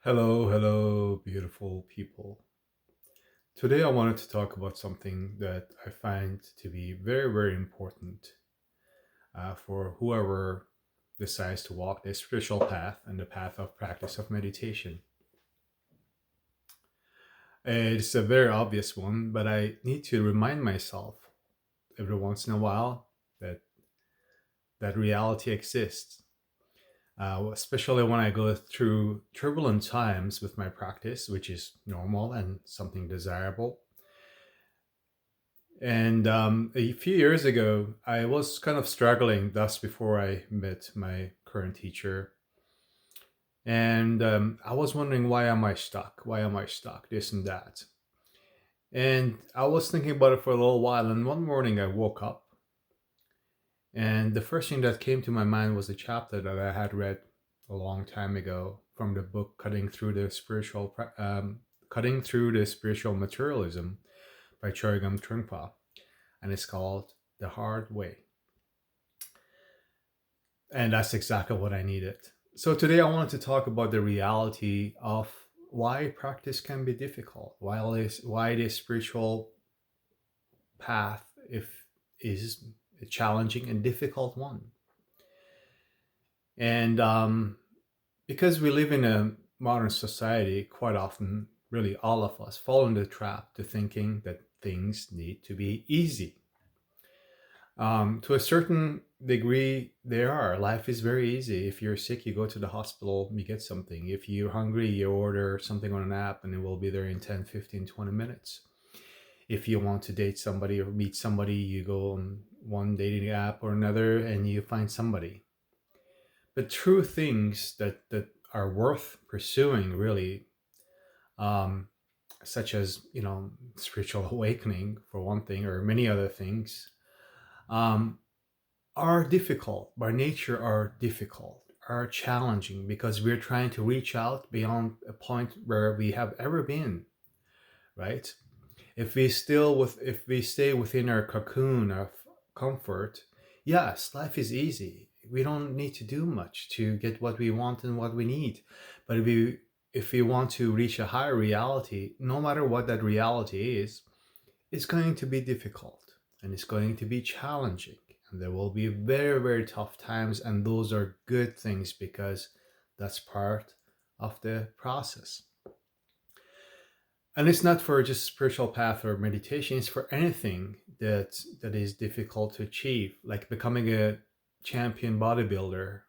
Hello, hello, beautiful people. Today I wanted to talk about something that I find to be very, very important for whoever decides to walk the spiritual path and the path of practice of meditation. It's a very obvious one, but I need to remind myself every once in a while that that reality exists. Especially when I go through turbulent times with my practice, which is normal and something desirable. And a few years ago, I was kind of struggling thus before I met my current teacher. And I was wondering, why am I stuck? Why am I stuck? This and that. And I was thinking about it for a little while. And one morning I woke up, and the first thing that came to my mind was a chapter that I had read a long time ago from the book Cutting Through the Spiritual Materialism by Chogyam Trungpa, and it's called The Hard Way. And that's exactly what I needed. So today I wanted to talk about the reality of why practice can be difficult, why this spiritual path if is a challenging and difficult one. And because we live in a modern society, quite often, really all of us fall in the trap to thinking that things need to be easy. To a certain degree, they are. Life is very easy. If you're sick, you go to the hospital, you get something. If you're hungry, you order something on an app and it will be there in 10, 15, 20 minutes. If you want to date somebody or meet somebody, you go on one dating app or another and you find somebody. But true things that are worth pursuing, really, um, such as, spiritual awakening, for one thing, or many other things, um, are difficult by nature, are difficult, are challenging, because we're trying to reach out beyond a point where we have ever been, right? If we stay within our cocoon of comfort, yes, life is easy. We don't need to do much to get what we want and what we need. But if we want to reach a higher reality, no matter what that reality is, it's going to be difficult and it's going to be challenging. And there will be very, very tough times. And those are good things because that's part of the process. And it's not for just spiritual path or meditation, it's for anything that is difficult to achieve, like becoming a champion bodybuilder.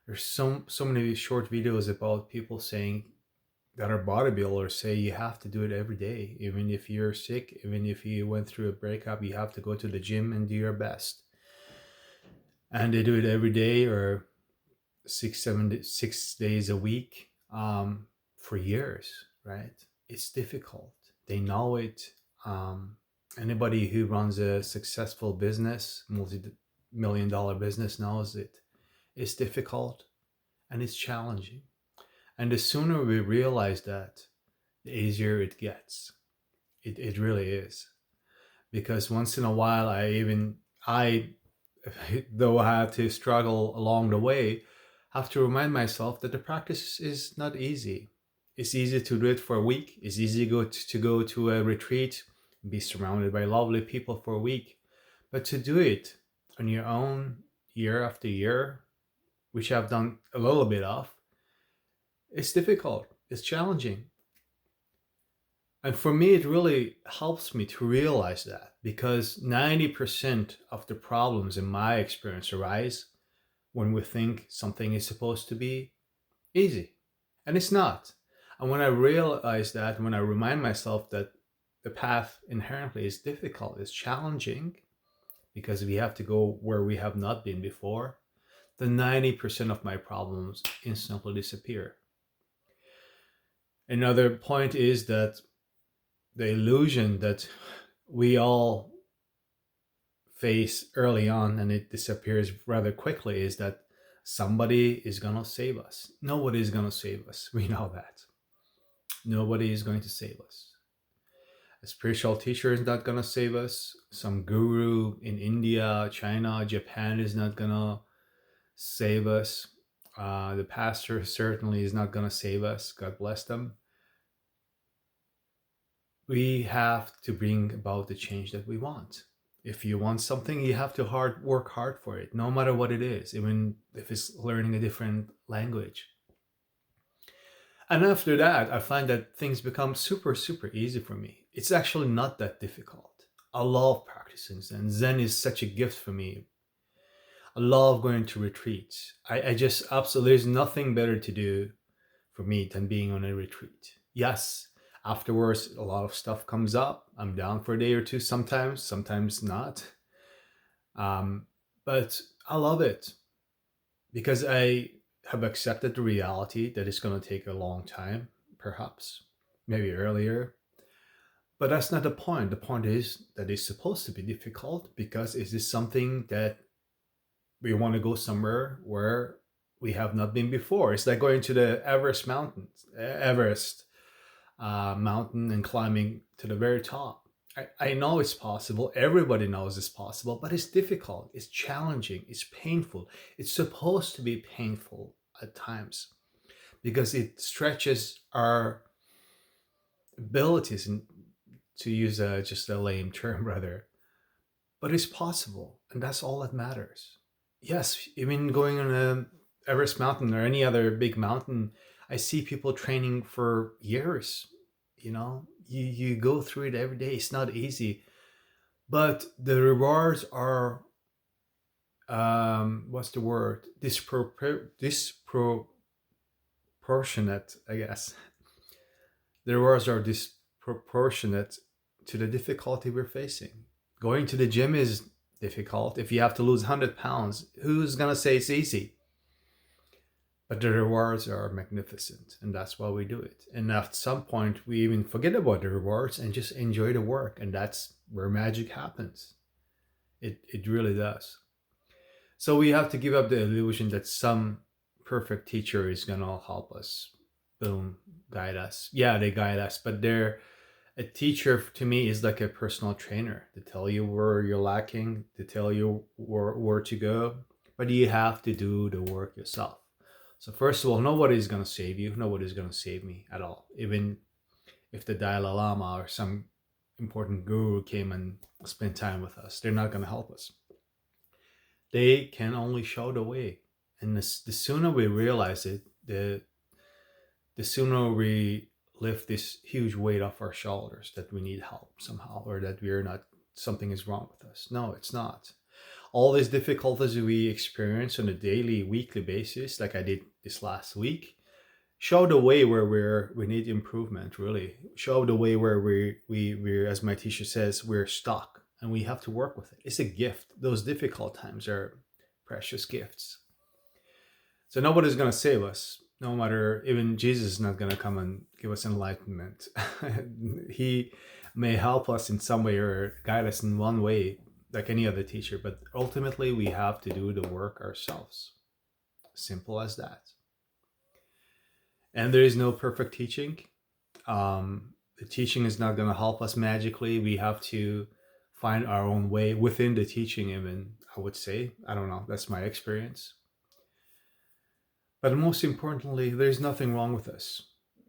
There's so many short videos about people saying that are bodybuilders say you have to do it every day. Even if you're sick, even if you went through a breakup, you have to go to the gym and do your best. And they do it every day, or 6 days a week, for years, right? It's difficult. They know it. um, Anybody who runs a successful business, multi-million dollar business, knows it. It's difficult and it's challenging. And the sooner we realize that, the easier it gets. It really is. Because once in a while, I, though I had to struggle along the way, have to remind myself that the practice is not easy. It's easy to do it for a week. It's easy to go to a retreat, be surrounded by lovely people for a week. But to do it on your own, year after year, which I've done a little bit of, it's difficult. It's challenging. And for me, it really helps me to realize that, because 90% of the problems in my experience arise when we think something is supposed to be easy. And it's not. And when I realize that, when I remind myself that the path inherently is difficult, is challenging, because we have to go where we have not been before, the 90% of my problems instantly disappear. Another point is that the illusion that we all face early on and it disappears rather quickly is that somebody is going to save us. Nobody is going to save us. We know that. Nobody is going to save us. A spiritual teacher is not going to save us. Some guru in India, China, Japan is not going to save us. The pastor certainly is not going to save us. God bless them. We have to bring about the change that we want. If you want something, you have to work hard for it, no matter what it is, even if it's learning a different language. And after that, I find that things become super, super easy for me. It's actually not that difficult. I love practicing Zen. Zen is such a gift for me. I love going to retreats. I just absolutely, there's nothing better to do for me than being on a retreat. Yes, afterwards, a lot of stuff comes up. I'm down for a day or two sometimes, sometimes not. Um, but I love it because I have accepted the reality that it's going to take a long time, perhaps, maybe earlier. But that's not the point. The point is that it's supposed to be difficult because it is something that we want to go somewhere where we have not been before. It's like going to the Everest mountain and climbing to the very top. I know it's possible. Everybody knows it's possible, but it's difficult. It's challenging. It's painful. It's supposed to be painful at times because it stretches our abilities, and to use just a lame term, rather. But it's possible, and that's all that matters. Yes, even going on a Everest mountain or any other big mountain, I see people training for years. You go through it every day. It's not easy, but the rewards are what's the word? Disproportionate, I guess. The rewards are disproportionate to the difficulty we're facing. Going to the gym is difficult. If you have to lose 100 pounds, who's gonna say it's easy? But the rewards are magnificent, and that's why we do it. And at some point, we even forget about the rewards and just enjoy the work, and that's where magic happens. It really does. So we have to give up the illusion that some perfect teacher is gonna help us, boom, guide us. Yeah, they guide us, but a teacher to me is like a personal trainer to tell you where you're lacking, to tell you where to go, but you have to do the work yourself. So first of all, nobody's going to save you. Nobody's going to save me at all. Even if the Dalai Lama or some important guru came and spent time with us, they're not going to help us. They can only show the way. And the sooner we realize it, the sooner we lift this huge weight off our shoulders that we need help somehow, or that we're not, something is wrong with us. No, it's not. All these difficulties we experience on a daily, weekly basis, like I did this last week, show the way where we need improvement. Really, show the way where we, as my teacher says, we're stuck and we have to work with it. It's a gift. Those difficult times are precious gifts. So nobody's gonna save us. No matter, even Jesus is not gonna come and give us enlightenment. He may help us in some way or guide us in one way, like any other teacher, but ultimately we have to do the work ourselves. Simple as that. And there is no perfect teaching. The teaching is not going to help us magically. We have to find our own way within the teaching, even, I would say. I don't know. That's my experience. But most importantly, there's nothing wrong with us.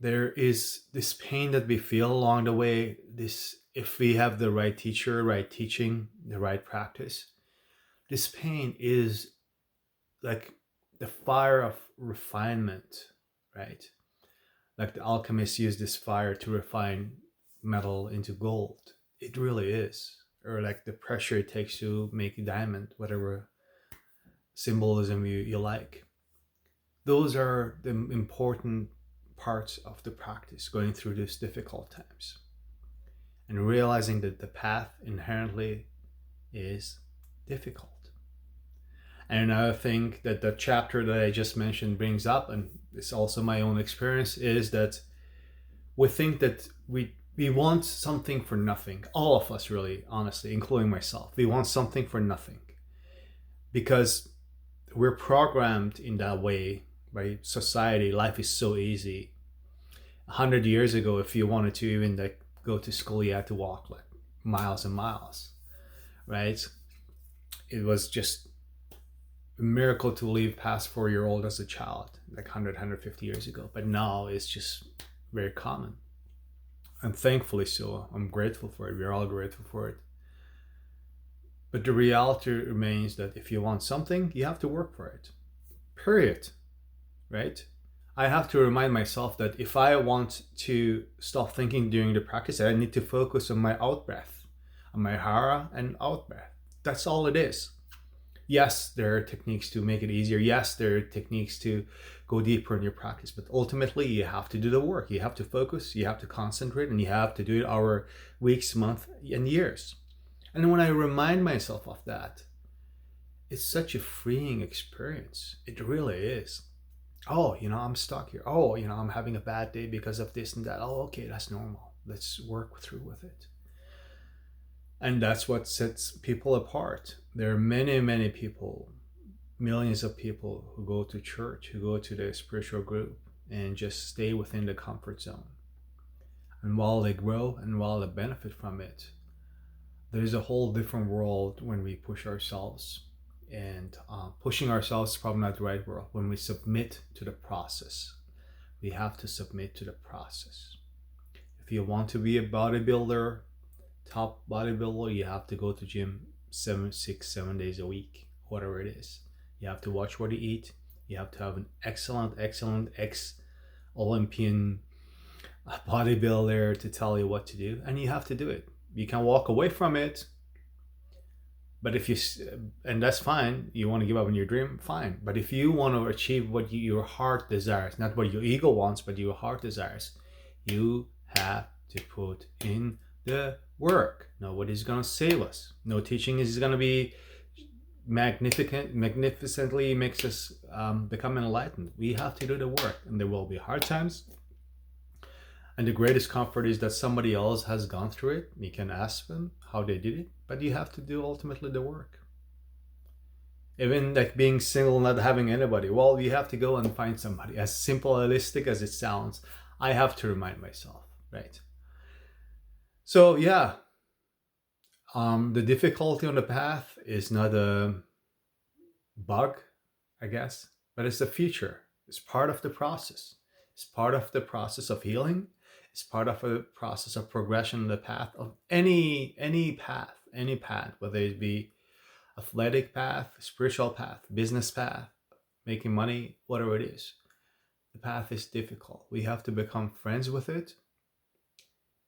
There is this pain that we feel along the way. This, if we have the right teacher, right teaching, the right practice, this pain is like the fire of refinement, right? Like the alchemists use this fire to refine metal into gold. It really is. Or like the pressure it takes to make a diamond, whatever symbolism you like. Those are the important parts of the practice, going through these difficult times and realizing that the path inherently is difficult. And another thing that the chapter that I just mentioned brings up, and it's also my own experience, is that we think that we want something for nothing. All of us, really, honestly, including myself, we want something for nothing because we're programmed in that way by society. Life is so easy. 100 years ago, if you wanted to even like go to school, you had to walk like miles and miles, right? It was just a miracle to live past 4-year-old as a child, like 150 years ago. But now it's just very common. And thankfully so. I'm grateful for it. We're all grateful for it. But the reality remains that if you want something, you have to work for it. Period. Right? I have to remind myself that if I want to stop thinking during the practice, I need to focus on my out breath, on my hara and out breath. That's all it is. Yes, there are techniques to make it easier. Yes, there are techniques to go deeper in your practice, but ultimately you have to do the work. You have to focus, you have to concentrate, and you have to do it over weeks, months, and years. And when I remind myself of that, it's such a freeing experience. It really is. Oh, I'm stuck here. Oh, I'm having a bad day because of this and that. Oh, okay, that's normal. Let's work through with it. And that's what sets people apart. There are many, many people, millions of people who go to church, who go to the spiritual group and just stay within the comfort zone. And while they grow and while they benefit from it, there's a whole different world when we push ourselves. And pushing ourselves is probably not the right word. When we submit to the process, we have to submit to the process. If you want to be a bodybuilder, top bodybuilder, you have to go to gym 7 days a week, whatever it is. You have to watch what you eat. You have to have an excellent ex-Olympian bodybuilder to tell you what to do, and you have to do it. You can walk away from it, but and that's fine. You want to give up on your dream, fine. But if you want to achieve what your heart desires, not what your ego wants, but your heart desires, you have to put in the work. Nobody's gonna save us. No teaching is gonna be magnificently makes us become enlightened. We have to do the work, and there will be hard times. And the greatest comfort is that somebody else has gone through it. You can ask them how they did it, but you have to do ultimately the work. Even like being single, not having anybody, well, you have to go and find somebody. As simplistic as it sounds, I have to remind myself, right? So yeah, the difficulty on the path is not a bug, I guess, but it's a feature. It's part of the process. It's part of the process of healing. It's part of a process of progression on the path of any path, whether it be athletic path, spiritual path, business path, making money, whatever it is. The path is difficult. We have to become friends with it,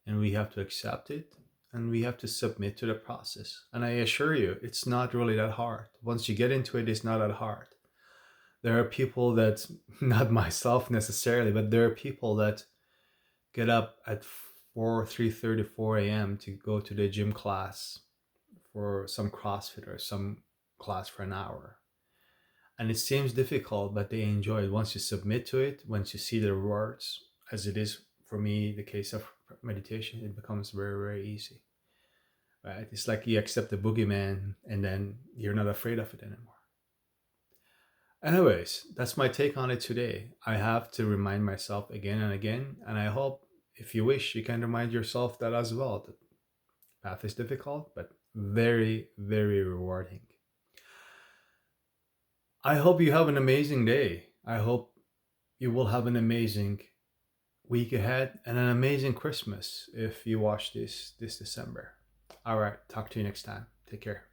and we have to accept it, and we have to submit to the process. And I assure you, it's not really that hard. Once you get into it, it's not that hard. There are people that, not myself necessarily, but there are people that get up at 3:30, 4 a.m. to go to the gym class for some CrossFit or some class for an hour. And it seems difficult, but they enjoy it. Once you submit to it, once you see the rewards, as it is for me, the case of meditation, it becomes very, very easy. Right? It's like you accept the boogeyman and then you're not afraid of it anymore. Anyways, that's my take on it today. I have to remind myself again and again, and I hope if you wish, you can remind yourself that as well. The path is difficult, but very, very rewarding. I hope you have an amazing day. I hope you will have an amazing week ahead and an amazing Christmas if you watch this December. All right, talk to you next time. Take care.